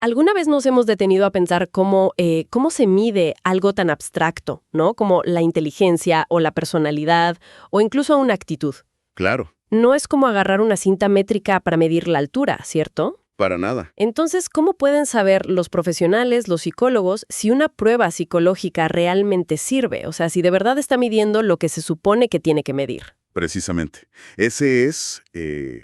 ¿Alguna vez nos hemos detenido a pensar cómo se mide algo tan abstracto, ¿no? Como la inteligencia o la personalidad o incluso una actitud? Claro, No es como agarrar una cinta métrica para medir la altura, ¿cierto? para nada. Entonces, ¿cómo pueden saber los profesionales, los psicólogos, si una prueba psicológica realmente sirve? O sea, si de verdad está midiendo lo que se supone que tiene que medir. Precisamente. Ese es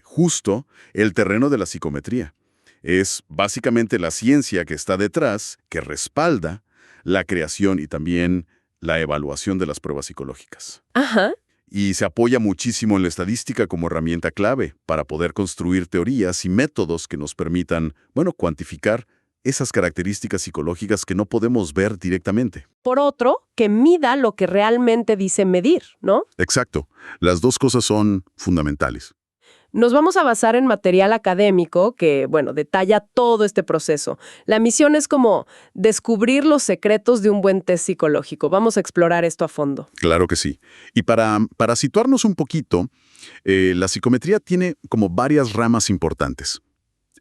justo el terreno de la psicometría. Es básicamente la ciencia que está detrás, que respalda la creación y también la evaluación de las pruebas psicológicas. Ajá. Y se apoya muchísimo en la estadística como herramienta clave para poder construir teorías y métodos que nos permitan, cuantificar esas características psicológicas que no podemos ver directamente. Por otro, que mida lo que realmente dice medir, ¿no? Exacto. Las dos cosas son fundamentales. Nos vamos a basar en material académico que, detalla todo este proceso. La misión es como descubrir los secretos de un buen test psicológico. Vamos a explorar esto a fondo. Claro que sí. Y para situarnos un poquito, la psicometría tiene como varias ramas importantes.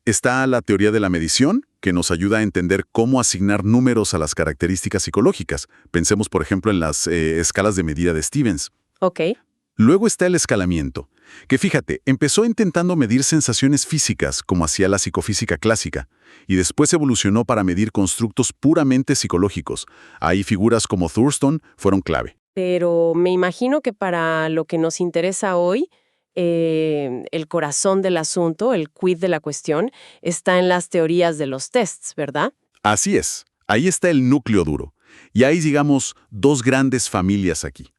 Está la teoría de la medición, que nos ayuda a entender cómo asignar números a las características psicológicas. Pensemos, por ejemplo, en las escalas de medida de Stevens. Ok. Luego está el escalamiento, que fíjate, empezó intentando medir sensaciones físicas, como hacía la psicofísica clásica, y después evolucionó para medir constructos puramente psicológicos. Ahí figuras como Thurston fueron clave. Pero me imagino que para lo que nos interesa hoy, el corazón del asunto, el quid de la cuestión, está en las teorías de los tests, ¿verdad? Así es, ahí está el núcleo duro. Y hay, digamos, dos grandes familias aquí.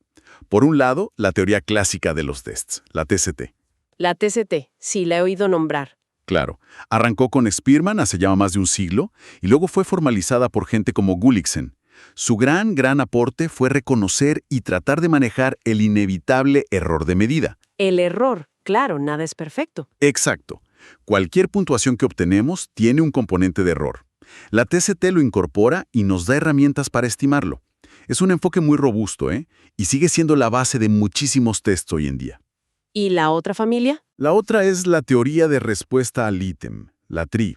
Por un lado, la teoría clásica de los tests, la TCT. La TCT, sí, la he oído nombrar. Claro, arrancó con Spearman hace ya más de un siglo y luego fue formalizada por gente como Gulliksen. Su gran aporte fue reconocer y tratar de manejar el inevitable error de medida. El error, claro, nada es perfecto. Exacto. Cualquier puntuación que obtenemos tiene un componente de error. La TCT lo incorpora y nos da herramientas para estimarlo. Es un enfoque muy robusto, ¿eh? Y sigue siendo la base de muchísimos tests hoy en día. ¿Y la otra familia? La otra es la teoría de respuesta al ítem, la TRI.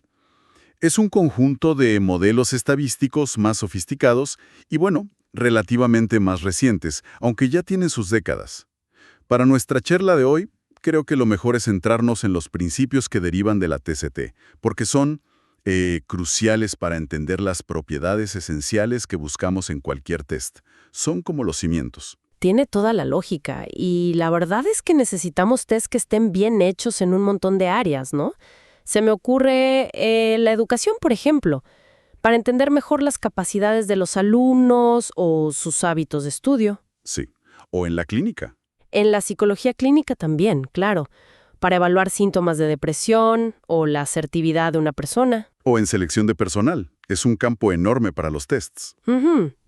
Es un conjunto de modelos estadísticos más sofisticados y, relativamente más recientes, aunque ya tienen sus décadas. Para nuestra charla de hoy, creo que lo mejor es centrarnos en los principios que derivan de la TCT, porque son cruciales para entender las propiedades esenciales que buscamos en cualquier test. Son como los cimientos. Tiene toda la lógica, y la verdad es que necesitamos tests que estén bien hechos en un montón de áreas, ¿no? Se me ocurre la educación, por ejemplo, para entender mejor las capacidades de los alumnos o sus hábitos de estudio. Sí. O en la clínica. En la psicología clínica también, claro, para evaluar síntomas de depresión o la asertividad de una persona. O en selección de personal. Es un campo enorme para los tests.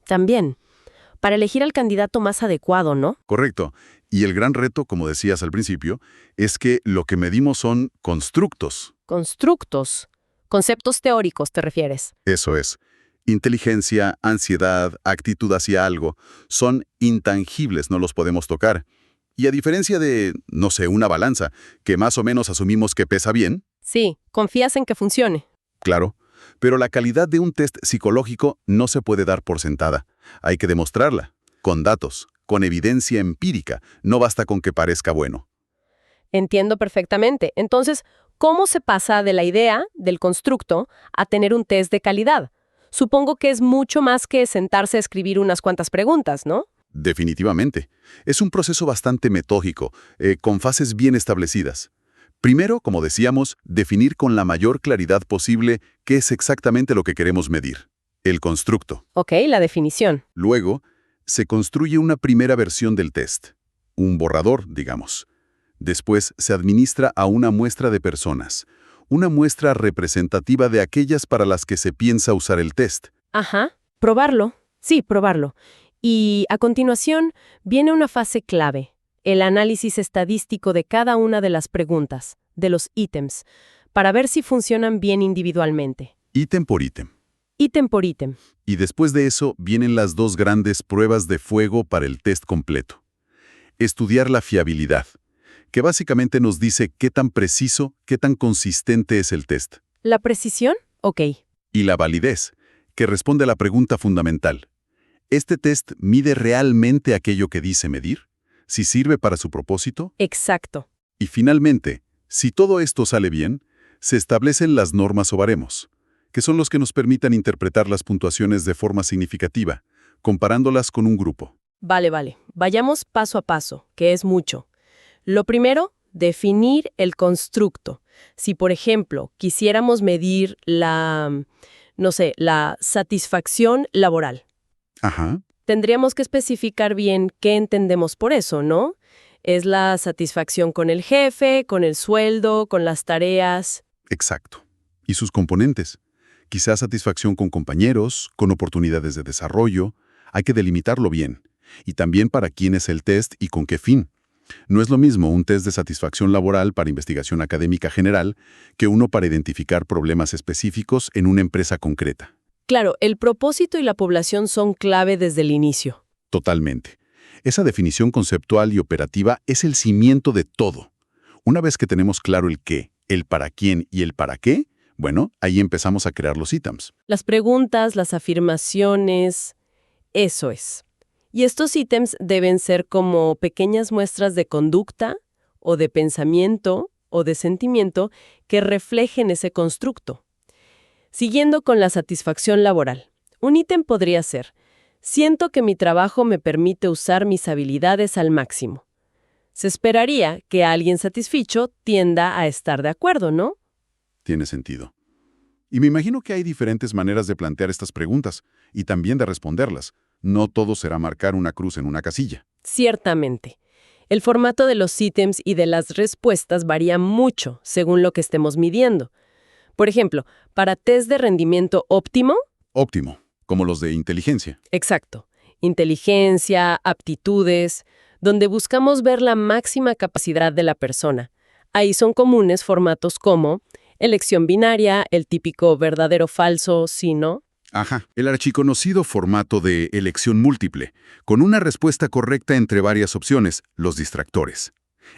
También. Para elegir al candidato más adecuado, ¿no? Correcto. Y el gran reto, como decías al principio, es que lo que medimos son constructos. Constructos. Conceptos teóricos, ¿te refieres? Eso es. Inteligencia, ansiedad, actitud hacia algo, son intangibles, no los podemos tocar. Y a diferencia de, no sé, una balanza, que más o menos asumimos que pesa bien, Sí, confías en que funcione. claro, pero la calidad de un test psicológico no se puede dar por sentada. Hay que demostrarla, con datos, con evidencia empírica. No basta con que parezca bueno. Entiendo perfectamente. Entonces, ¿cómo se pasa de la idea, del constructo, a tener un test de calidad? Supongo que es mucho más que sentarse a escribir unas cuantas preguntas, ¿no? Definitivamente. Es un proceso bastante metódico, con fases bien establecidas. Primero, como decíamos, definir con la mayor claridad posible qué es exactamente lo que queremos medir. El constructo. Ok, la definición. Luego, se construye una primera versión del test. Un borrador, digamos. Después, se administra a una muestra de personas. Una muestra representativa de aquellas para las que se piensa usar el test. Ajá. Probarlo. Sí, probarlo. Y a continuación viene una fase clave, el análisis estadístico de cada una de las preguntas, de los ítems, para ver si funcionan bien individualmente. Ítem por ítem. Ítem por ítem. Y después de eso vienen las dos grandes pruebas de fuego para el test completo. Estudiar la fiabilidad, que básicamente nos dice qué tan preciso, qué tan consistente es el test. ¿La precisión? Ok. Y la validez, que responde a la pregunta fundamental. ¿Este test mide realmente aquello que dice medir? ¿Si sirve para su propósito? Exacto. Y finalmente, si todo esto sale bien, se establecen las normas o baremos, que son los que nos permitan interpretar las puntuaciones de forma significativa, comparándolas con un grupo. Vale. Vayamos paso a paso, que es mucho. Lo primero, definir el constructo. Si, por ejemplo, quisiéramos medir la satisfacción laboral, Ajá, tendríamos que especificar bien qué entendemos por eso, ¿no? ¿Es la satisfacción con el jefe, con el sueldo, con las tareas? exacto. ¿Y sus componentes? Quizás satisfacción con compañeros, con oportunidades de desarrollo. Hay que delimitarlo bien. Y también para quién es el test y con qué fin. No es lo mismo un test de satisfacción laboral para investigación académica general que uno para identificar problemas específicos en una empresa concreta. Claro, el propósito y la población son clave desde el inicio. Totalmente. Esa definición conceptual y operativa es el cimiento de todo. Una vez que tenemos claro el qué, el para quién y el para qué, bueno, ahí empezamos a crear los ítems. Las preguntas, las afirmaciones, eso es. Y estos ítems deben ser como pequeñas muestras de conducta, o de pensamiento, o de sentimiento que reflejen ese constructo. Siguiendo con la satisfacción laboral, un ítem podría ser: siento que mi trabajo me permite usar mis habilidades al máximo. Se esperaría que alguien satisfecho tienda a estar de acuerdo, ¿no? Tiene sentido. Y me imagino que hay diferentes maneras de plantear estas preguntas y también de responderlas. No todo será marcar una cruz en una casilla. Ciertamente. El formato de los ítems y de las respuestas varía mucho según lo que estemos midiendo. Por ejemplo, para test de rendimiento óptimo, Óptimo, como los de inteligencia. exacto, inteligencia, aptitudes, donde buscamos ver la máxima capacidad de la persona. Ahí son comunes formatos como elección binaria, el típico verdadero-falso, sí, ¿no? Ajá, el archiconocido formato de elección múltiple, con una respuesta correcta entre varias opciones, los distractores.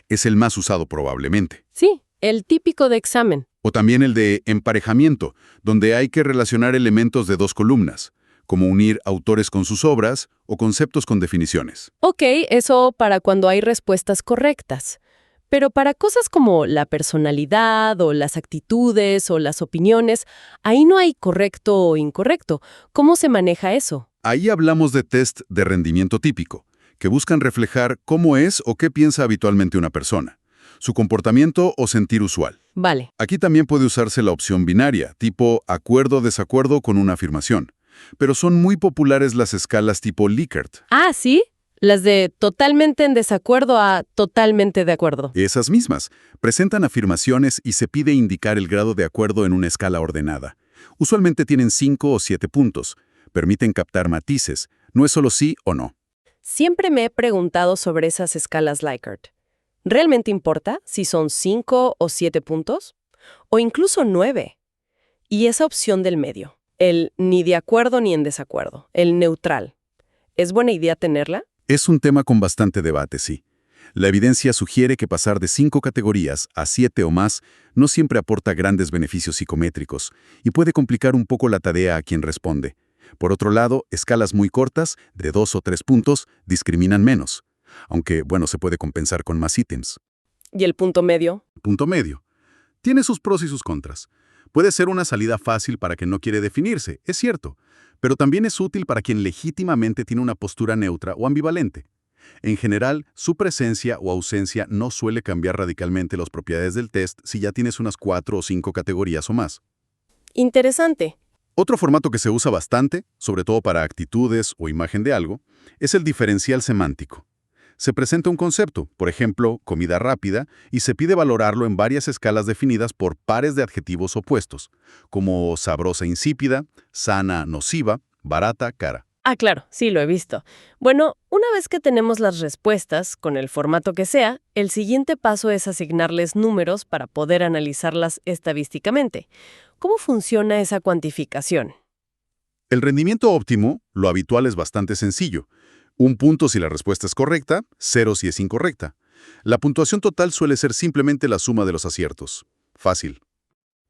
Es el más usado probablemente. Sí, el típico de examen. O también el de emparejamiento, donde hay que relacionar elementos de dos columnas, como unir autores con sus obras o conceptos con definiciones. Ok, eso para cuando hay respuestas correctas. Pero para cosas como la personalidad o las actitudes o las opiniones, ahí no hay correcto o incorrecto. ¿Cómo se maneja eso? Ahí hablamos de test de rendimiento típico, que buscan reflejar cómo es o qué piensa habitualmente una persona, su comportamiento o sentir usual. Vale. Aquí también puede usarse la opción binaria, tipo acuerdo o desacuerdo con una afirmación. Pero son muy populares las escalas tipo Likert. Ah, ¿sí? Las de totalmente en desacuerdo a totalmente de acuerdo. Esas mismas presentan afirmaciones y se pide indicar el grado de acuerdo en una escala ordenada. Usualmente tienen 5 o 7 puntos. Permiten captar matices. No es solo sí o no. Siempre me he preguntado sobre esas escalas Likert. ¿Realmente importa si son 5 o 7 puntos? ¿O incluso 9? Y esa opción del medio, el ni de acuerdo ni en desacuerdo, el neutral, ¿es buena idea tenerla? Es un tema con bastante debate, sí. La evidencia sugiere que pasar de 5 categorías a 7 o más no siempre aporta grandes beneficios psicométricos y puede complicar un poco la tarea a quien responde. Por otro lado, escalas muy cortas, de 2 o 3 puntos, discriminan menos. Aunque, bueno, se puede compensar con más ítems. ¿Y el punto medio? Punto medio. Tiene sus pros y sus contras. Puede ser una salida fácil para quien no quiere definirse, es cierto, pero también es útil para quien legítimamente tiene una postura neutra o ambivalente. En general, su presencia o ausencia no suele cambiar radicalmente las propiedades del test si ya tienes unas 4 o 5 categorías o más. Interesante. Otro formato que se usa bastante, sobre todo para actitudes o imagen de algo, es el diferencial semántico. Se presenta un concepto, por ejemplo, comida rápida, y se pide valorarlo en varias escalas definidas por pares de adjetivos opuestos, como sabrosa insípida, sana nociva, barata cara. Ah, claro, sí, lo he visto. Bueno, una vez que tenemos las respuestas, con el formato que sea, el siguiente paso es asignarles números para poder analizarlas estadísticamente. ¿Cómo funciona esa cuantificación? El rendimiento óptimo, lo habitual es bastante sencillo. 1 punto si la respuesta es correcta, 0 si es incorrecta. La puntuación total suele ser simplemente la suma de los aciertos. Fácil.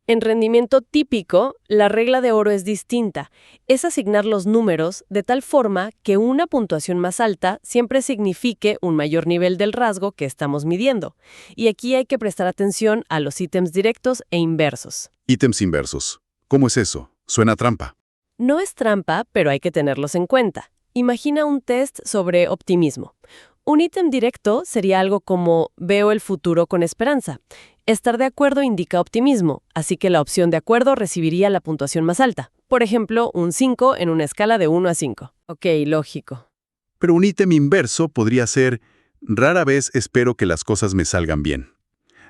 En rendimiento típico, la regla de oro es distinta. Es asignar los números de tal forma que una puntuación más alta siempre signifique un mayor nivel del rasgo que estamos midiendo. Y aquí hay que prestar atención a los ítems directos e inversos. Ítems inversos. ¿Cómo es eso? Suena a trampa. No es trampa, pero hay que tenerlos en cuenta. Imagina un test sobre optimismo. Un ítem directo sería algo como veo el futuro con esperanza. Estar de acuerdo indica optimismo, así que la opción de acuerdo recibiría la puntuación más alta. Por ejemplo, un 5 en una escala de 1 a 5. Ok, lógico. Pero un ítem inverso podría ser rara vez espero que las cosas me salgan bien.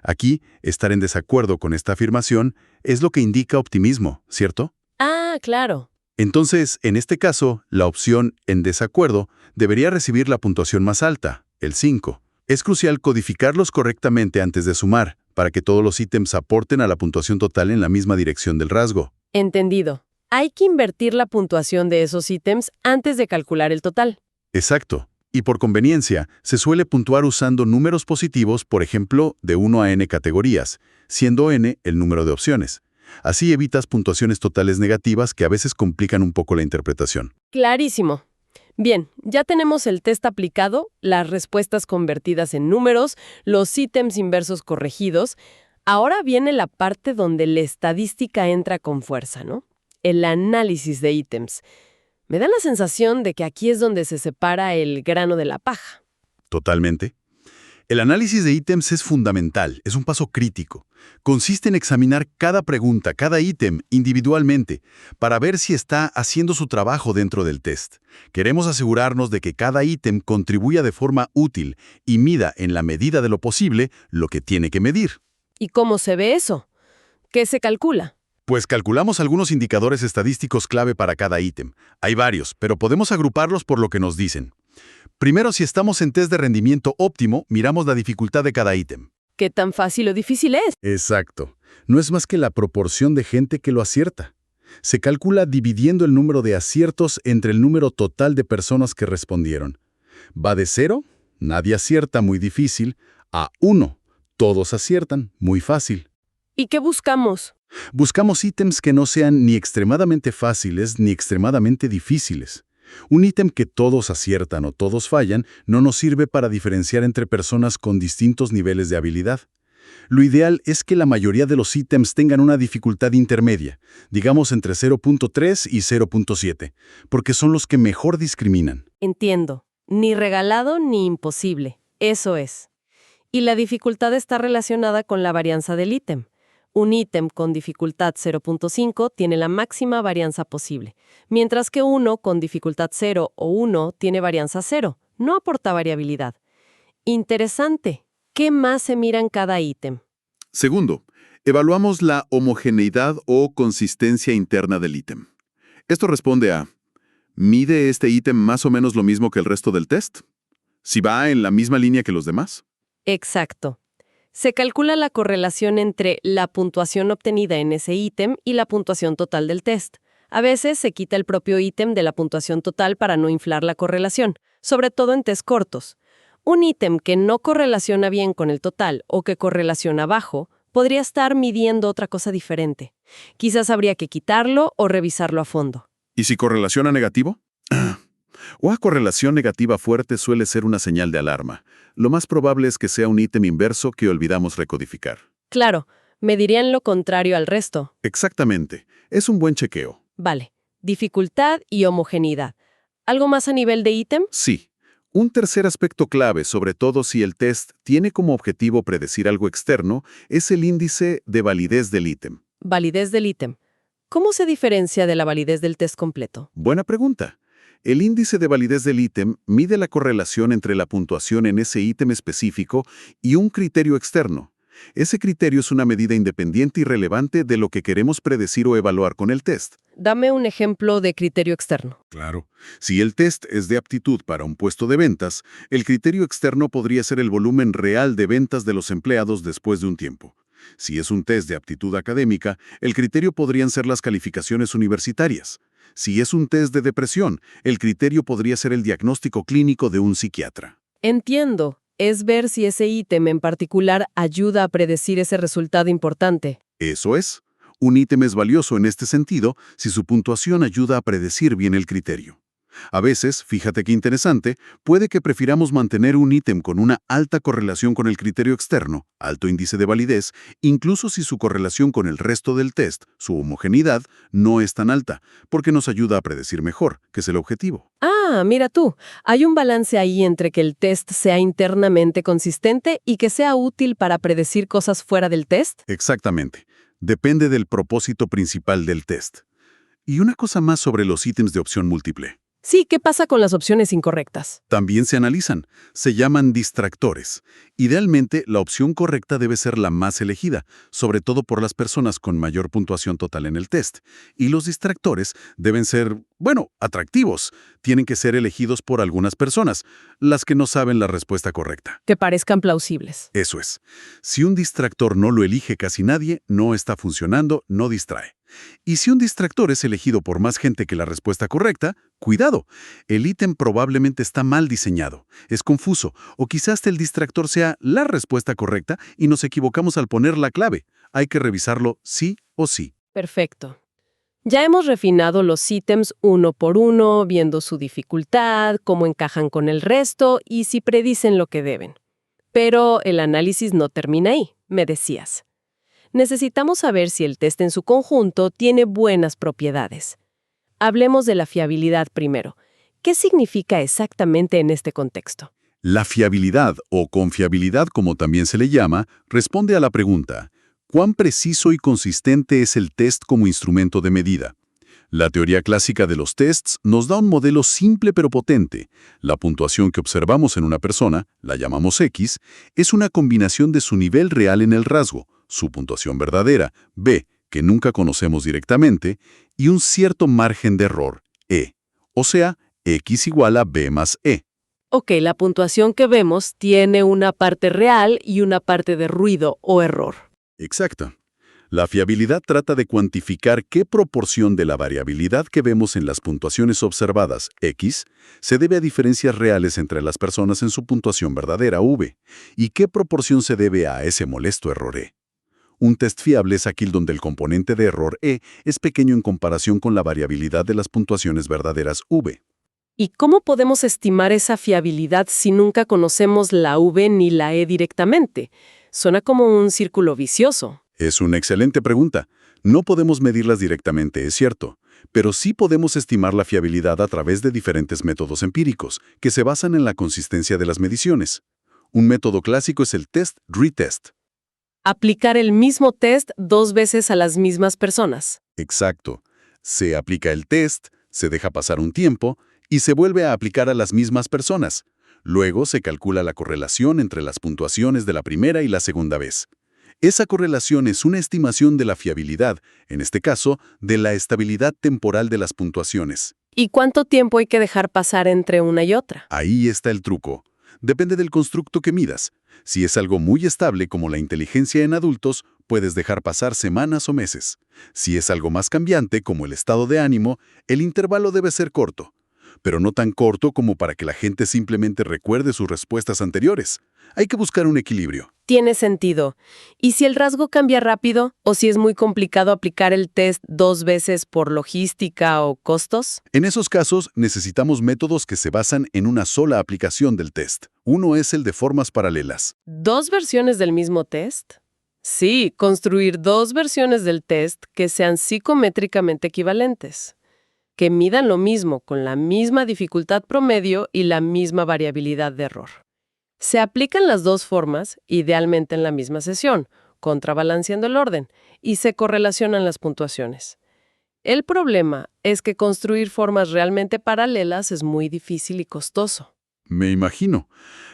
Aquí, estar en desacuerdo con esta afirmación es lo que indica optimismo, ¿cierto? Ah, claro. Entonces, en este caso, la opción en desacuerdo debería recibir la puntuación más alta, el 5. Es crucial codificarlos correctamente antes de sumar, para que todos los ítems aporten a la puntuación total en la misma dirección del rasgo. Entendido. Hay que invertir la puntuación de esos ítems antes de calcular el total. Exacto. Y por conveniencia, se suele puntuar usando números positivos, por ejemplo, de 1 a n categorías, siendo n el número de opciones. Así evitas puntuaciones totales negativas que a veces complican un poco la interpretación. Clarísimo. Bien, ya tenemos el test aplicado, las respuestas convertidas en números, los ítems inversos corregidos. Ahora viene la parte donde la estadística entra con fuerza, ¿no? El análisis de ítems. Me da la sensación de que aquí es donde se separa el grano de la paja. Totalmente. El análisis de ítems es fundamental, es un paso crítico. Consiste en examinar cada pregunta, cada ítem individualmente, para ver si está haciendo su trabajo dentro del test. Queremos asegurarnos de que cada ítem contribuya de forma útil y mida en la medida de lo posible lo que tiene que medir. ¿Y cómo se ve eso? ¿Qué se calcula? Pues calculamos algunos indicadores estadísticos clave para cada ítem. Hay varios, pero podemos agruparlos por lo que nos dicen. Primero, si estamos en test de rendimiento óptimo, miramos la dificultad de cada ítem. ¿Qué tan fácil o difícil es? Exacto. No es más que la proporción de gente que lo acierta. Se calcula dividiendo el número de aciertos entre el número total de personas que respondieron. Va de 0, nadie acierta, muy difícil, a 1, todos aciertan, muy fácil. ¿Y qué buscamos? Buscamos ítems que no sean ni extremadamente fáciles ni extremadamente difíciles. Un ítem que todos aciertan o todos fallan no nos sirve para diferenciar entre personas con distintos niveles de habilidad. Lo ideal es que la mayoría de los ítems tengan una dificultad intermedia, digamos entre 0.3 y 0.7, porque son los que mejor discriminan. Entiendo. Ni regalado ni imposible. Eso es. Y la dificultad está relacionada con la varianza del ítem. Un ítem con dificultad 0.5 tiene la máxima varianza posible, mientras que uno con dificultad 0 o 1 tiene varianza 0. No aporta variabilidad. Interesante. ¿Qué más se mira en cada ítem? Segundo, evaluamos la homogeneidad o consistencia interna del ítem. Esto responde a, ¿mide este ítem más o menos lo mismo que el resto del test? ¿Si va en la misma línea que los demás? Exacto. Se calcula la correlación entre la puntuación obtenida en ese ítem y la puntuación total del test. A veces se quita el propio ítem de la puntuación total para no inflar la correlación, sobre todo en test cortos. Un ítem que no correlaciona bien con el total o que correlaciona bajo podría estar midiendo otra cosa diferente. Quizás habría que quitarlo o revisarlo a fondo. ¿Y si correlaciona negativo? Una correlación negativa fuerte suele ser una señal de alarma. Lo más probable es que sea un ítem inverso que olvidamos recodificar. Claro, me dirían lo contrario al resto. Exactamente. Es un buen chequeo. Vale. Dificultad y homogeneidad. ¿Algo más a nivel de ítem? Sí. Un tercer aspecto clave, sobre todo si el test tiene como objetivo predecir algo externo, es el índice de validez del ítem. Validez del ítem. ¿Cómo se diferencia de la validez del test completo? Buena pregunta. El índice de validez del ítem mide la correlación entre la puntuación en ese ítem específico y un criterio externo. Ese criterio es una medida independiente y relevante de lo que queremos predecir o evaluar con el test. Dame un ejemplo de criterio externo. Claro. Si el test es de aptitud para un puesto de ventas, el criterio externo podría ser el volumen real de ventas de los empleados después de un tiempo. Si es un test de aptitud académica, el criterio podrían ser las calificaciones universitarias. Si es un test de depresión, el criterio podría ser el diagnóstico clínico de un psiquiatra. Entiendo. Es ver si ese ítem en particular ayuda a predecir ese resultado importante. Eso es. Un ítem es valioso en este sentido si su puntuación ayuda a predecir bien el criterio. A veces, fíjate qué interesante, puede que prefiramos mantener un ítem con una alta correlación con el criterio externo, alto índice de validez, incluso si su correlación con el resto del test, su homogeneidad, no es tan alta, porque nos ayuda a predecir mejor, que es el objetivo. Ah, mira tú, hay un balance ahí entre que el test sea internamente consistente y que sea útil para predecir cosas fuera del test. Exactamente. Depende del propósito principal del test. Y una cosa más sobre los ítems de opción múltiple. Sí, ¿qué pasa con las opciones incorrectas? También se analizan. Se llaman distractores. Idealmente, la opción correcta debe ser la más elegida, sobre todo por las personas con mayor puntuación total en el test. Y los distractores deben ser, bueno, atractivos. Tienen que ser elegidos por algunas personas, las que no saben la respuesta correcta. Que parezcan plausibles. Eso es. Si un distractor no lo elige casi nadie, no está funcionando, no distrae. Y si un distractor es elegido por más gente que la respuesta correcta, cuidado, el ítem probablemente está mal diseñado, es confuso, o quizás el distractor sea la respuesta correcta y nos equivocamos al poner la clave. Hay que revisarlo sí o sí. Perfecto. Ya hemos refinado los ítems uno por uno, viendo su dificultad, cómo encajan con el resto y si predicen lo que deben. Pero el análisis no termina ahí, me decías. Necesitamos saber si el test en su conjunto tiene buenas propiedades. Hablemos de la fiabilidad primero. ¿Qué significa exactamente en este contexto? La fiabilidad, o confiabilidad como también se le llama, responde a la pregunta: ¿cuán preciso y consistente es el test como instrumento de medida? La teoría clásica de los tests nos da un modelo simple pero potente. La puntuación que observamos en una persona, la llamamos X, es una combinación de su nivel real en el rasgo, su puntuación verdadera, B, que nunca conocemos directamente, y un cierto margen de error, E. O sea, X igual a B más E. Ok, la puntuación que vemos tiene una parte real y una parte de ruido o error. Exacto. La fiabilidad trata de cuantificar qué proporción de la variabilidad que vemos en las puntuaciones observadas, X, se debe a diferencias reales entre las personas en su puntuación verdadera, V, y qué proporción se debe a ese molesto error, E. Un test fiable es aquel donde el componente de error E es pequeño en comparación con la variabilidad de las puntuaciones verdaderas, V. ¿Y cómo podemos estimar esa fiabilidad si nunca conocemos la V ni la E directamente? Suena como un círculo vicioso. Es una excelente pregunta. No podemos medirlas directamente, es cierto, pero sí podemos estimar la fiabilidad a través de diferentes métodos empíricos, que se basan en la consistencia de las mediciones. Un método clásico es el test-retest. Aplicar el mismo test 2 veces a las mismas personas. Exacto. Se aplica el test, se deja pasar un tiempo y se vuelve a aplicar a las mismas personas. Luego se calcula la correlación entre las puntuaciones de la primera y la segunda vez. Esa correlación es una estimación de la fiabilidad, en este caso, de la estabilidad temporal de las puntuaciones. ¿Y cuánto tiempo hay que dejar pasar entre una y otra? Ahí está el truco. Depende del constructo que midas. Si es algo muy estable como la inteligencia en adultos, puedes dejar pasar semanas o meses. Si es algo más cambiante como el estado de ánimo, el intervalo debe ser corto. Pero no tan corto como para que la gente simplemente recuerde sus respuestas anteriores. Hay que buscar un equilibrio. Tiene sentido. ¿Y si el rasgo cambia rápido? ¿O si es muy complicado aplicar el test 2 veces por logística o costos? En esos casos, necesitamos métodos que se basan en una sola aplicación del test. Uno es el de formas paralelas. ¿2 versiones del mismo test? Sí, construir 2 versiones del test que sean psicométricamente equivalentes, que midan lo mismo, con la misma dificultad promedio y la misma variabilidad de error. Se aplican las 2 formas, idealmente en la misma sesión, contrabalanceando el orden, y se correlacionan las puntuaciones. El problema es que construir formas realmente paralelas es muy difícil y costoso. Me imagino.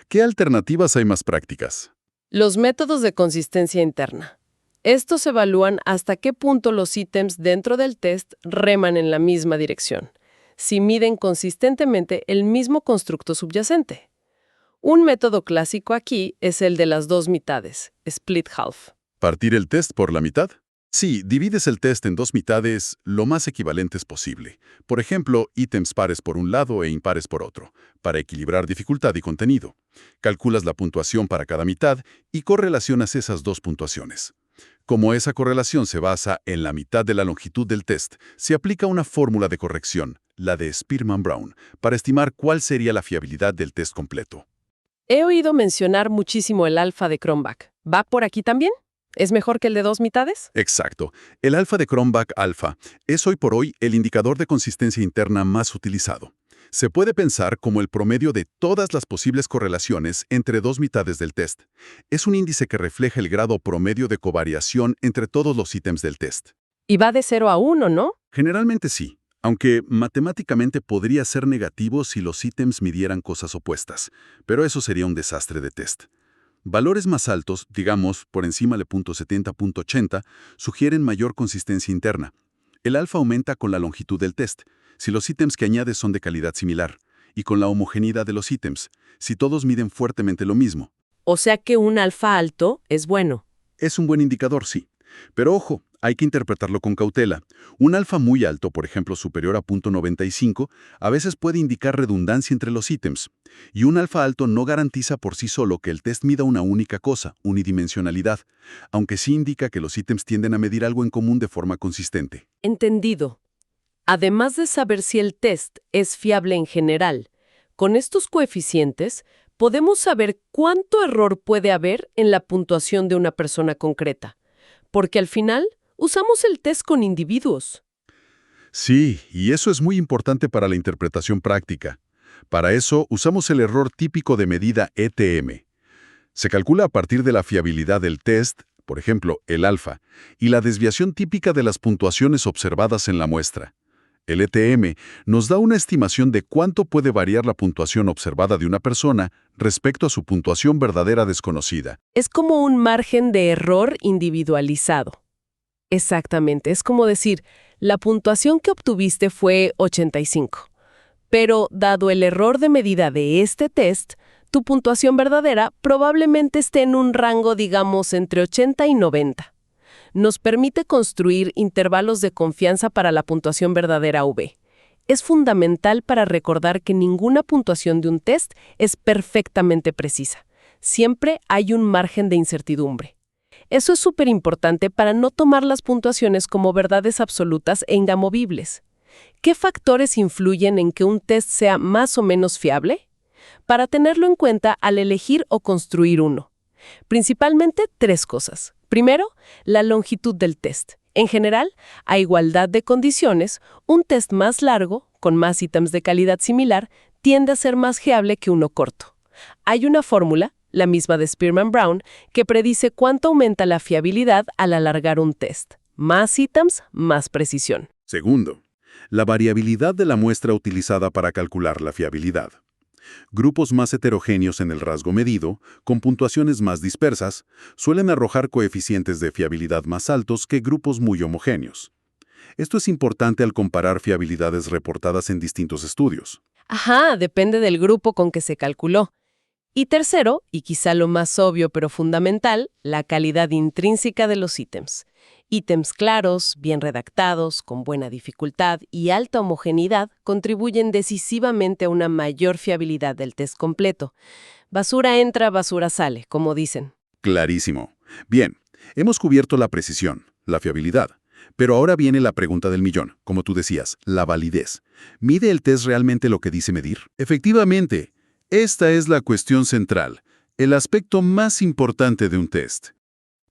¿Qué alternativas hay más prácticas? Los métodos de consistencia interna. Estos evalúan hasta qué punto los ítems dentro del test reman en la misma dirección, si miden consistentemente el mismo constructo subyacente. Un método clásico aquí es el de las 2 mitades, split half. ¿Partir el test por la mitad? Sí, divides el test en 2 mitades lo más equivalentes posible. Por ejemplo, ítems pares por un lado e impares por otro, para equilibrar dificultad y contenido. Calculas la puntuación para cada mitad y correlacionas esas 2 puntuaciones. Como esa correlación se basa en la mitad de la longitud del test, se aplica una fórmula de corrección, la de Spearman-Brown, para estimar cuál sería la fiabilidad del test completo. He oído mencionar muchísimo el alfa de Cronbach. ¿Va por aquí también? ¿Es mejor que el de 2 mitades? Exacto. El alfa de Cronbach alfa es hoy por hoy el indicador de consistencia interna más utilizado. Se puede pensar como el promedio de todas las posibles correlaciones entre 2 mitades del test. Es un índice que refleja el grado promedio de covariación entre todos los ítems del test. Y va de 0 a 1, ¿no? Generalmente sí, aunque matemáticamente podría ser negativo si los ítems midieran cosas opuestas, pero eso sería un desastre de test. Valores más altos, digamos por encima de 0.70-0.80, sugieren mayor consistencia interna. El alfa aumenta con la longitud del test, si los ítems que añades son de calidad similar, y con la homogeneidad de los ítems, si todos miden fuertemente lo mismo. O sea que un alfa alto es bueno. Es un buen indicador, sí. Pero ojo, hay que interpretarlo con cautela. Un alfa muy alto, por ejemplo superior a 0.95, a veces puede indicar redundancia entre los ítems. Y un alfa alto no garantiza por sí solo que el test mida una única cosa, unidimensionalidad, aunque sí indica que los ítems tienden a medir algo en común de forma consistente. Entendido. Además de saber si el test es fiable en general, con estos coeficientes podemos saber cuánto error puede haber en la puntuación de una persona concreta, porque al final usamos el test con individuos. Sí, y eso es muy importante para la interpretación práctica. Para eso usamos el error típico de medida ETM. Se calcula a partir de la fiabilidad del test, por ejemplo, el alfa, y la desviación típica de las puntuaciones observadas en la muestra. El ETM nos da una estimación de cuánto puede variar la puntuación observada de una persona respecto a su puntuación verdadera desconocida. Es como un margen de error individualizado. Exactamente, es como decir, la puntuación que obtuviste fue 85, pero dado el error de medida de este test, tu puntuación verdadera probablemente esté en un rango, digamos, entre 80 y 90. Nos permite construir intervalos de confianza para la puntuación verdadera V. Es fundamental para recordar que ninguna puntuación de un test es perfectamente precisa. Siempre hay un margen de incertidumbre. Eso es súper importante para no tomar las puntuaciones como verdades absolutas e inamovibles. ¿Qué factores influyen en que un test sea más o menos fiable? Para tenerlo en cuenta al elegir o construir uno. Principalmente 3 cosas. Primero, la longitud del test. En general, a igualdad de condiciones, un test más largo, con más ítems de calidad similar, tiende a ser más fiable que uno corto. Hay una fórmula, la misma de Spearman-Brown, que predice cuánto aumenta la fiabilidad al alargar un test. Más ítems, más precisión. Segundo, la variabilidad de la muestra utilizada para calcular la fiabilidad. Grupos más heterogéneos en el rasgo medido, con puntuaciones más dispersas, suelen arrojar coeficientes de fiabilidad más altos que grupos muy homogéneos. Esto es importante al comparar fiabilidades reportadas en distintos estudios. Ajá, depende del grupo con que se calculó. Y tercero, y quizá lo más obvio pero fundamental, la calidad intrínseca de los ítems. Ítems claros, bien redactados, con buena dificultad y alta homogeneidad contribuyen decisivamente a una mayor fiabilidad del test completo. Basura entra, basura sale, como dicen. Clarísimo. Bien, hemos cubierto la precisión, la fiabilidad. Pero ahora viene la pregunta del millón, como tú decías, la validez. ¿Mide el test realmente lo que dice medir? Efectivamente, esta es la cuestión central, el aspecto más importante de un test.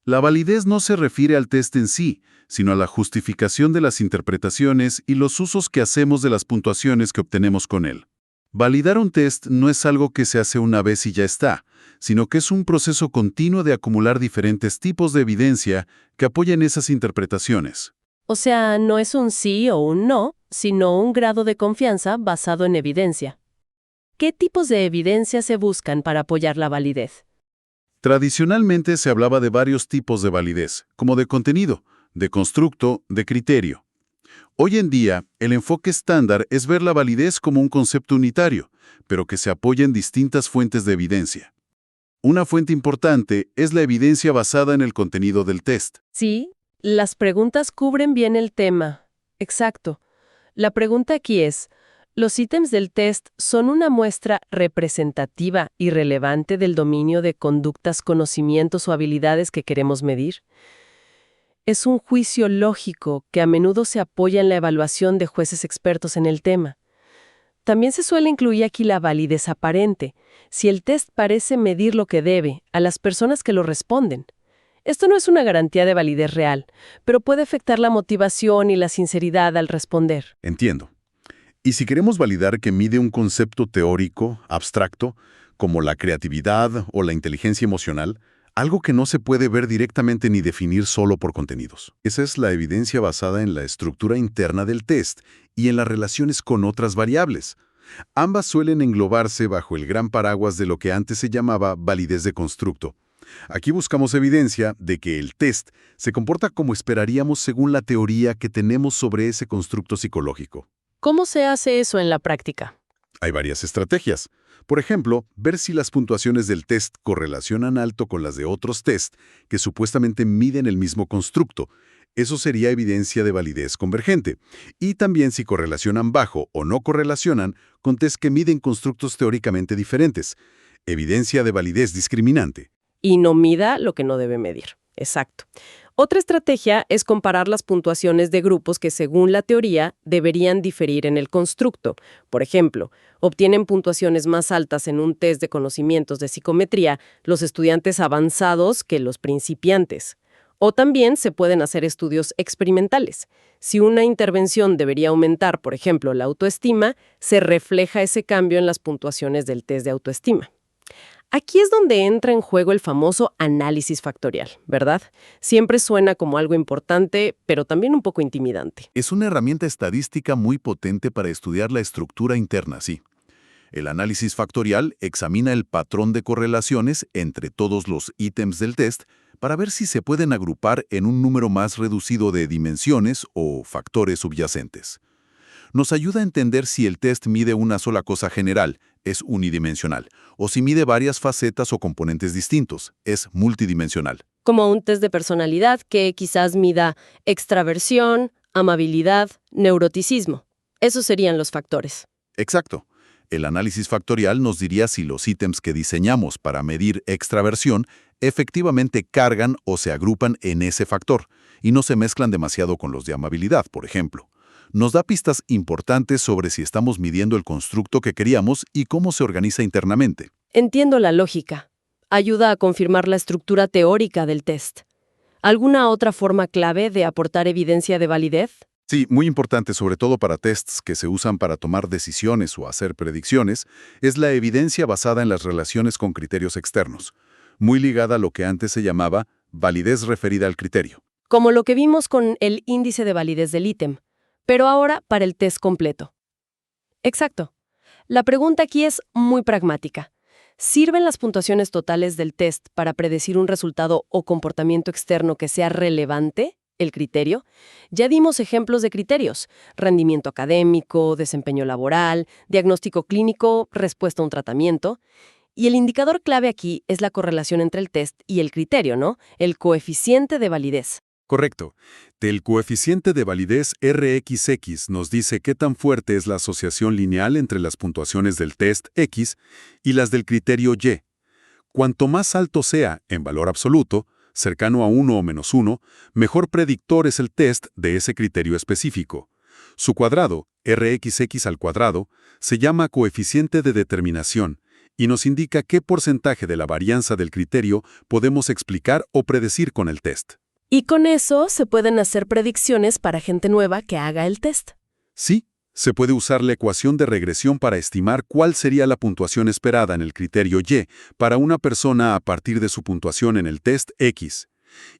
La validez no se refiere al test en sí, sino a la justificación de las interpretaciones y los usos que hacemos de las puntuaciones que obtenemos con él. Validar un test no es algo que se hace una vez y ya está, sino que es un proceso continuo de acumular diferentes tipos de evidencia que apoyen esas interpretaciones. O sea, no es un sí o un no, sino un grado de confianza basado en evidencia. ¿Qué tipos de evidencia se buscan para apoyar la validez? Tradicionalmente se hablaba de varios tipos de validez, como de contenido, de constructo, de criterio. Hoy en día, el enfoque estándar es ver la validez como un concepto unitario, pero que se apoya en distintas fuentes de evidencia. Una fuente importante es la evidencia basada en el contenido del test. Sí, las preguntas cubren bien el tema. Exacto. La pregunta aquí es, ¿los ítems del test son una muestra representativa y relevante del dominio de conductas, conocimientos o habilidades que queremos medir? Es un juicio lógico que a menudo se apoya en la evaluación de jueces expertos en el tema. También se suele incluir aquí la validez aparente, si el test parece medir lo que debe a las personas que lo responden. Esto no es una garantía de validez real, pero puede afectar la motivación y la sinceridad al responder. Entiendo. Y si queremos validar que mide un concepto teórico, abstracto, como la creatividad o la inteligencia emocional, algo que no se puede ver directamente ni definir solo por contenidos. Esa es la evidencia basada en la estructura interna del test y en las relaciones con otras variables. Ambas suelen englobarse bajo el gran paraguas de lo que antes se llamaba validez de constructo. Aquí buscamos evidencia de que el test se comporta como esperaríamos según la teoría que tenemos sobre ese constructo psicológico. ¿Cómo se hace eso en la práctica? Hay varias estrategias. Por ejemplo, ver si las puntuaciones del test correlacionan alto con las de otros test que supuestamente miden el mismo constructo. Eso sería evidencia de validez convergente. Y también si correlacionan bajo o no correlacionan con test que miden constructos teóricamente diferentes. Evidencia de validez discriminante. Y no mida lo que no debe medir. Exacto. Otra estrategia es comparar las puntuaciones de grupos que, según la teoría, deberían diferir en el constructo. Por ejemplo, obtienen puntuaciones más altas en un test de conocimientos de psicometría los estudiantes avanzados que los principiantes. O también se pueden hacer estudios experimentales. Si una intervención debería aumentar, por ejemplo, la autoestima, se refleja ese cambio en las puntuaciones del test de autoestima. Aquí es donde entra en juego el famoso análisis factorial, ¿verdad? Siempre suena como algo importante, pero también un poco intimidante. Es una herramienta estadística muy potente para estudiar la estructura interna, sí. El análisis factorial examina el patrón de correlaciones entre todos los ítems del test para ver si se pueden agrupar en un número más reducido de dimensiones o factores subyacentes. Nos ayuda a entender si el test mide una sola cosa general, es unidimensional, o si mide varias facetas o componentes distintos, es multidimensional. Como un test de personalidad que quizás mida extraversión, amabilidad, neuroticismo. Esos serían los factores. Exacto. El análisis factorial nos diría si los ítems que diseñamos para medir extraversión efectivamente cargan o se agrupan en ese factor, y no se mezclan demasiado con los de amabilidad, por ejemplo. Nos da pistas importantes sobre si estamos midiendo el constructo que queríamos y cómo se organiza internamente. Entiendo la lógica. Ayuda a confirmar la estructura teórica del test. ¿Alguna otra forma clave de aportar evidencia de validez? Sí, muy importante, sobre todo para tests que se usan para tomar decisiones o hacer predicciones, es la evidencia basada en las relaciones con criterios externos, muy ligada a lo que antes se llamaba validez referida al criterio. Como lo que vimos con el índice de validez del ítem, pero ahora para el test completo. Exacto. La pregunta aquí es muy pragmática. ¿Sirven las puntuaciones totales del test para predecir un resultado o comportamiento externo que sea relevante, el criterio? Ya dimos ejemplos de criterios: rendimiento académico, desempeño laboral, diagnóstico clínico, respuesta a un tratamiento. Y el indicador clave aquí es la correlación entre el test y el criterio, ¿no? El coeficiente de validez. Correcto. Del coeficiente de validez RXX nos dice qué tan fuerte es la asociación lineal entre las puntuaciones del test X y las del criterio Y. Cuanto más alto sea, en valor absoluto, cercano a 1 o menos 1, mejor predictor es el test de ese criterio específico. Su cuadrado, RXX al cuadrado, se llama coeficiente de determinación y nos indica qué porcentaje de la varianza del criterio podemos explicar o predecir con el test. Y con eso se pueden hacer predicciones para gente nueva que haga el test. Sí, se puede usar la ecuación de regresión para estimar cuál sería la puntuación esperada en el criterio Y para una persona a partir de su puntuación en el test X.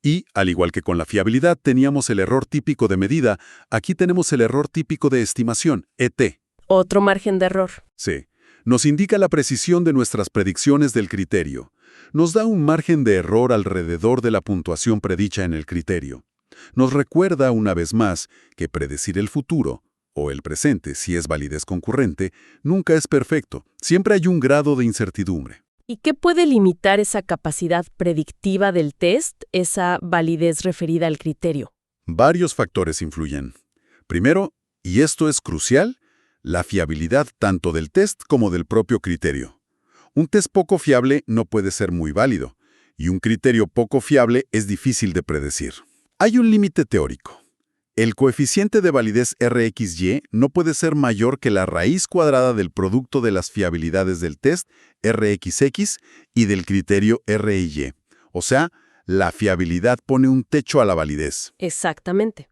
Y, al igual que con la fiabilidad teníamos el error típico de medida, aquí tenemos el error típico de estimación, ET. Otro margen de error. Sí. Nos indica la precisión de nuestras predicciones del criterio. Nos da un margen de error alrededor de la puntuación predicha en el criterio. Nos recuerda una vez más que predecir el futuro, o el presente si es validez concurrente, nunca es perfecto. Siempre hay un grado de incertidumbre. ¿Y qué puede limitar esa capacidad predictiva del test, esa validez referida al criterio? Varios factores influyen. Primero, y esto es crucial, la fiabilidad tanto del test como del propio criterio. Un test poco fiable no puede ser muy válido, y un criterio poco fiable es difícil de predecir. Hay un límite teórico. El coeficiente de validez RxY no puede ser mayor que la raíz cuadrada del producto de las fiabilidades del test RxX y del criterio RY. O sea, la fiabilidad pone un techo a la validez. Exactamente.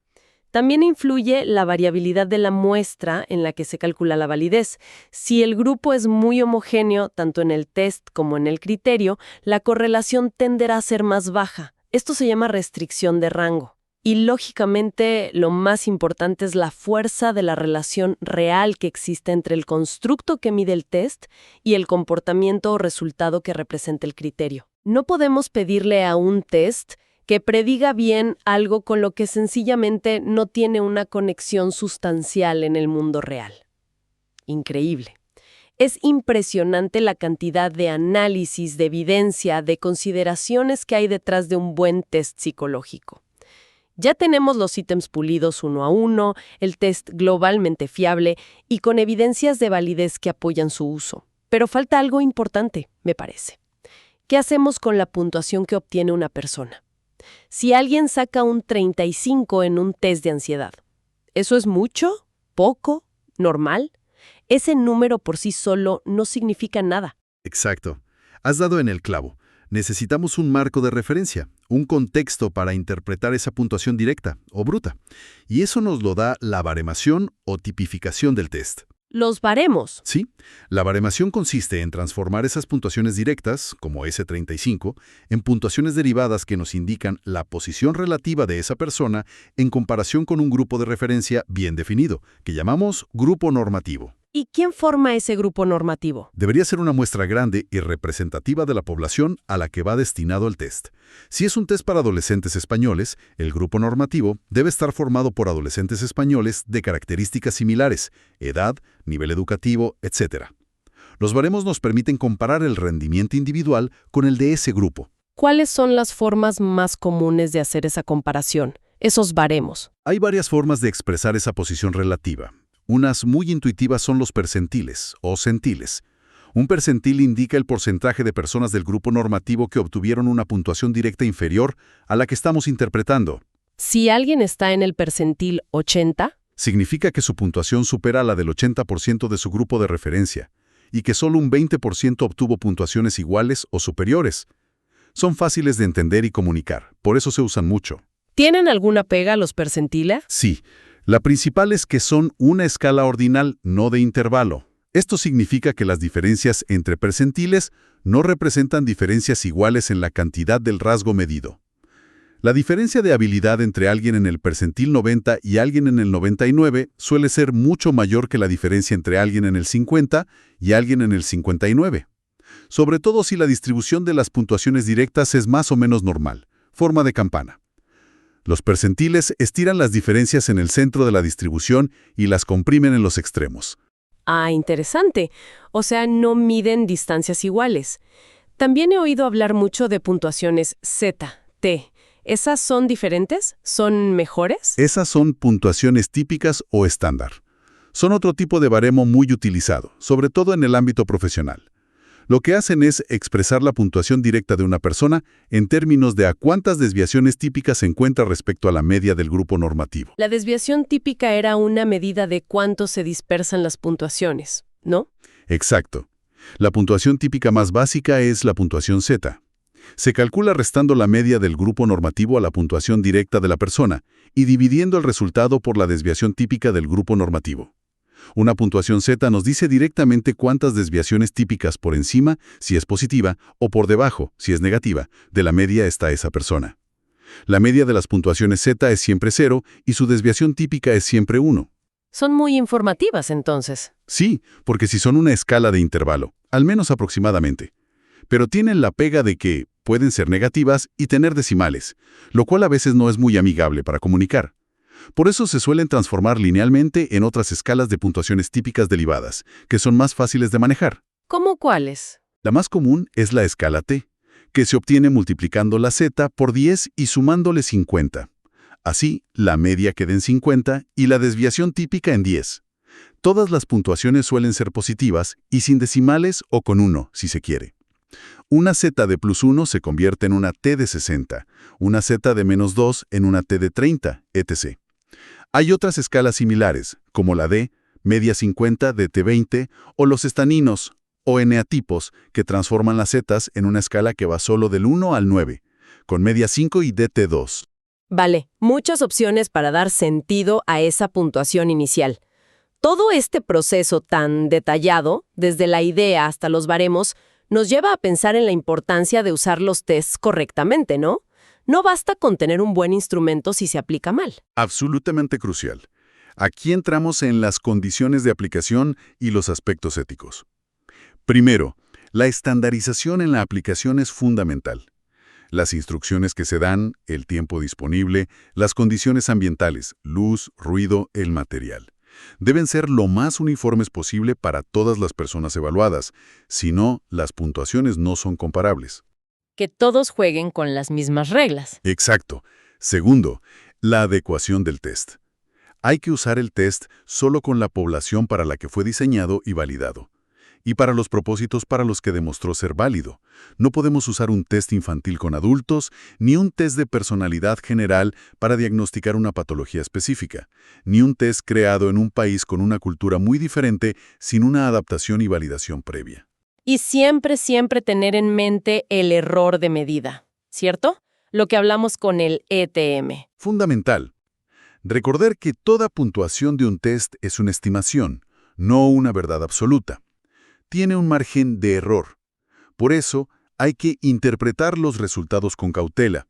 También influye la variabilidad de la muestra en la que se calcula la validez. Si el grupo es muy homogéneo, tanto en el test como en el criterio, la correlación tenderá a ser más baja. Esto se llama restricción de rango. Y lógicamente, lo más importante es la fuerza de la relación real que existe entre el constructo que mide el test y el comportamiento o resultado que representa el criterio. No podemos pedirle a un test que prediga bien algo con lo que sencillamente no tiene una conexión sustancial en el mundo real. Increíble. Es impresionante la cantidad de análisis, de evidencia, de consideraciones que hay detrás de un buen test psicológico. Ya tenemos los ítems pulidos uno a uno, el test globalmente fiable y con evidencias de validez que apoyan su uso. Pero falta algo importante, me parece. ¿Qué hacemos con la puntuación que obtiene una persona? Si alguien saca un 35 en un test de ansiedad, ¿eso es mucho? ¿Poco? ¿Normal? Ese número por sí solo no significa nada. Exacto. Has dado en el clavo. Necesitamos un marco de referencia, un contexto para interpretar esa puntuación directa o bruta. Y eso nos lo da la baremación o tipificación del test. Los baremos. Sí, la baremación consiste en transformar esas puntuaciones directas, como ese 35, en puntuaciones derivadas que nos indican la posición relativa de esa persona en comparación con un grupo de referencia bien definido, que llamamos grupo normativo. ¿Y quién forma ese grupo normativo? Debería ser una muestra grande y representativa de la población a la que va destinado el test. Si es un test para adolescentes españoles, el grupo normativo debe estar formado por adolescentes españoles de características similares, edad, nivel educativo, etc. Los baremos nos permiten comparar el rendimiento individual con el de ese grupo. ¿Cuáles son las formas más comunes de hacer esa comparación? Esos baremos. Hay varias formas de expresar esa posición relativa. Unas muy intuitivas son los percentiles o centiles. Un percentil indica el porcentaje de personas del grupo normativo que obtuvieron una puntuación directa inferior a la que estamos interpretando. Si alguien está en el percentil 80, significa que su puntuación supera la del 80% de su grupo de referencia y que solo un 20% obtuvo puntuaciones iguales o superiores. Son fáciles de entender y comunicar, por eso se usan mucho. ¿Tienen alguna pega los percentiles? Sí. La principal es que son una escala ordinal, no de intervalo. Esto significa que las diferencias entre percentiles no representan diferencias iguales en la cantidad del rasgo medido. La diferencia de habilidad entre alguien en el percentil 90 y alguien en el 99 suele ser mucho mayor que la diferencia entre alguien en el 50 y alguien en el 59. Sobre todo si la distribución de las puntuaciones directas es más o menos normal, forma de campana. Los percentiles estiran las diferencias en el centro de la distribución y las comprimen en los extremos. Ah, interesante. O sea, no miden distancias iguales. También he oído hablar mucho de puntuaciones Z, T. ¿Esas son diferentes? ¿Son mejores? Esas son puntuaciones típicas o estándar. Son otro tipo de baremo muy utilizado, sobre todo en el ámbito profesional. Lo que hacen es expresar la puntuación directa de una persona en términos de a cuántas desviaciones típicas se encuentra respecto a la media del grupo normativo. La desviación típica era una medida de cuánto se dispersan las puntuaciones, ¿no? Exacto. La puntuación típica más básica es la puntuación Z. Se calcula restando la media del grupo normativo a la puntuación directa de la persona y dividiendo el resultado por la desviación típica del grupo normativo. Una puntuación Z nos dice directamente cuántas desviaciones típicas por encima, si es positiva, o por debajo, si es negativa, de la media está esa persona. La media de las puntuaciones Z es siempre 0 y su desviación típica es siempre 1. Son muy informativas, entonces. Sí, porque si son una escala de intervalo, al menos aproximadamente. Pero tienen la pega de que pueden ser negativas y tener decimales, lo cual a veces no es muy amigable para comunicar. Por eso se suelen transformar linealmente en otras escalas de puntuaciones típicas derivadas, que son más fáciles de manejar. ¿Cómo cuáles? La más común es la escala T, que se obtiene multiplicando la Z por 10 y sumándole 50. Así, la media queda en 50 y la desviación típica en 10. Todas las puntuaciones suelen ser positivas y sin decimales o con 1, si se quiere. Una Z de +1 se convierte en una T de 60, una Z de -2 en una T de 30, etc. Hay otras escalas similares, como la D, media 50 de T20, o los estaninos, o eneatipos, que transforman las zetas en una escala que va solo del 1 al 9, con media 5 y DT2. Vale, muchas opciones para dar sentido a esa puntuación inicial. Todo este proceso tan detallado, desde la idea hasta los baremos, nos lleva a pensar en la importancia de usar los tests correctamente, ¿no? No basta con tener un buen instrumento si se aplica mal. Absolutamente crucial. Aquí entramos en las condiciones de aplicación y los aspectos éticos. Primero, la estandarización en la aplicación es fundamental. Las instrucciones que se dan, el tiempo disponible, las condiciones ambientales, luz, ruido, el material, deben ser lo más uniformes posible para todas las personas evaluadas, si no, las puntuaciones no son comparables. Que todos jueguen con las mismas reglas. Exacto. Segundo, la adecuación del test. Hay que usar el test solo con la población para la que fue diseñado y validado, y para los propósitos para los que demostró ser válido. No podemos usar un test infantil con adultos, ni un test de personalidad general para diagnosticar una patología específica, ni un test creado en un país con una cultura muy diferente sin una adaptación y validación previa. Y siempre, siempre tener en mente el error de medida, ¿cierto? Lo que hablamos con el ETM. Fundamental. Recordar que toda puntuación de un test es una estimación, no una verdad absoluta. Tiene un margen de error. Por eso, hay que interpretar los resultados con cautela,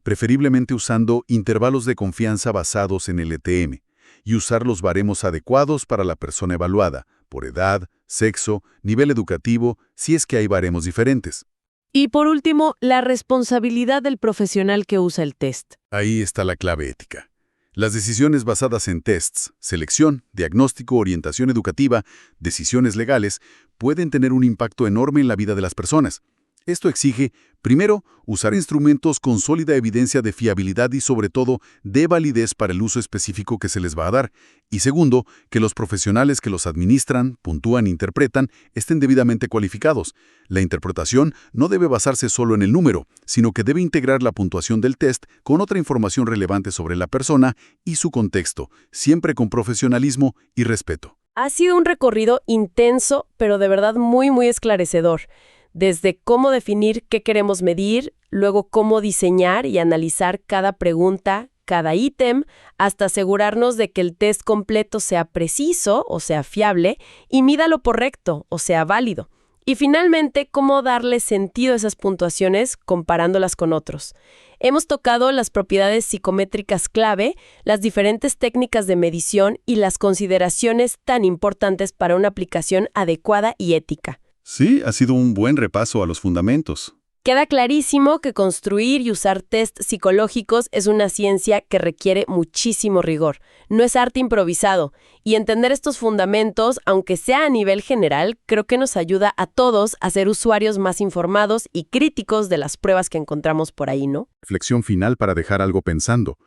preferiblemente usando intervalos de confianza basados en el ETM, y usar los baremos adecuados para la persona evaluada, por edad, sexo, nivel educativo, si es que hay baremos diferentes. Y por último, la responsabilidad del profesional que usa el test. Ahí está la clave ética. Las decisiones basadas en tests, selección, diagnóstico, orientación educativa, decisiones legales, pueden tener un impacto enorme en la vida de las personas. Esto exige, primero, usar instrumentos con sólida evidencia de fiabilidad y, sobre todo, de validez para el uso específico que se les va a dar. Y segundo, que los profesionales que los administran, puntúan e interpretan estén debidamente cualificados. La interpretación no debe basarse solo en el número, sino que debe integrar la puntuación del test con otra información relevante sobre la persona y su contexto, siempre con profesionalismo y respeto. Ha sido un recorrido intenso, pero de verdad muy, muy esclarecedor. Desde cómo definir qué queremos medir, luego cómo diseñar y analizar cada pregunta, cada ítem, hasta asegurarnos de que el test completo sea preciso, o sea, fiable, y mida lo correcto, o sea, válido. Y finalmente, cómo darle sentido a esas puntuaciones comparándolas con otros. Hemos tocado las propiedades psicométricas clave, las diferentes técnicas de medición y las consideraciones tan importantes para una aplicación adecuada y ética. Sí, ha sido un buen repaso a los fundamentos. Queda clarísimo que construir y usar test psicológicos es una ciencia que requiere muchísimo rigor. No es arte improvisado. Y entender estos fundamentos, aunque sea a nivel general, creo que nos ayuda a todos a ser usuarios más informados y críticos de las pruebas que encontramos por ahí, ¿no? Reflexión final para dejar algo pensando.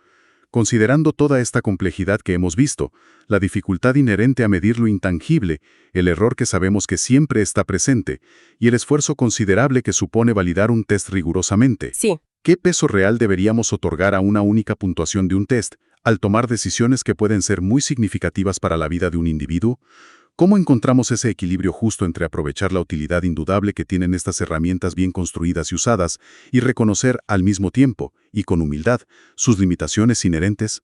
Considerando toda esta complejidad que hemos visto, la dificultad inherente a medir lo intangible, el error que sabemos que siempre está presente, y el esfuerzo considerable que supone validar un test rigurosamente. Sí. ¿Qué peso real deberíamos otorgar a una única puntuación de un test al tomar decisiones que pueden ser muy significativas para la vida de un individuo? ¿Cómo encontramos ese equilibrio justo entre aprovechar la utilidad indudable que tienen estas herramientas bien construidas y usadas y reconocer al mismo tiempo, y con humildad, sus limitaciones inherentes?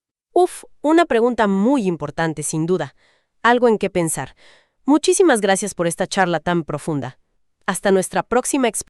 Una pregunta muy importante, sin duda. Algo en qué pensar. Muchísimas gracias por esta charla tan profunda. Hasta nuestra próxima experiencia.